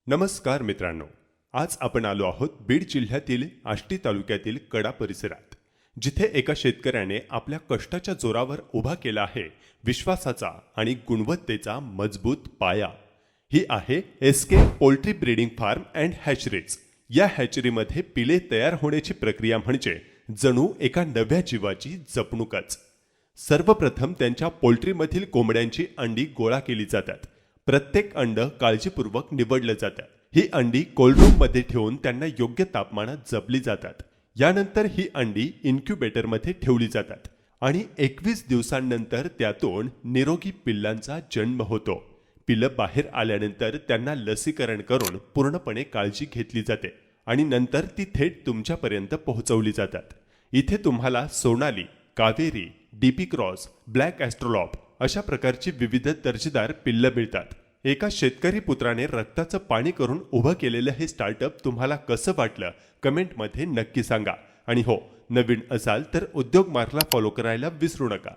नमस्कार मित्रांनो, आज आपण आलो आहोत बीड जिल्ह्यातील आष्टी तालुक्यातील कडा परिसरात, जिथे एका शेतकऱ्याने आपल्या कष्टाच्या जोरावर उभा केला आहे विश्वासाचा आणि गुणवत्तेचा मजबूत पाया। ही आहे SK poultry breeding farm and hatcheries. या हॅचरीमध्ये पिले तयार होण्याची प्रक्रिया म्हणजे जणू एका नव्या जीवाची जपणूकच। सर्वप्रथम त्यांच्या पोल्ट्रीमधील कोंबड्यांची अंडी गोळा केली जातात। प्रत्येक अंड काळजीपूर्वक निवडलं जातं। ही अंडी कोल्ड रूम मध्ये ठेवून त्यांना योग्य तापमानात जपली जातात। यानंतर ही अंडी इन्क्युबेटरमध्ये ठेवली जातात आणि 21 दिवसांनंतर त्यातून निरोगी पिल्लांचा जन्म होतो। पिल्लं बाहेर आल्यानंतर त्यांना लसीकरण करून पूर्णपणे काळजी घेतली जाते आणि नंतर ती थेट तुमच्यापर्यंत पोहोचवली जातात। इथे तुम्हाला Sonali, Kaveri, DP cross, black Australorp अशा प्रकारची विविध दर्जेदार पिल्लं मिळतात। एका शेतकरी पुत्राने रक्ताचं पाणी करून उभं केलेलं हे स्टार्टअप तुम्हाला कसं वाटलं कमेंटमध्ये नक्की सांगा। आणि हो, नवीन असाल तर उद्योग मार्गला फॉलो करायला विसरू नका।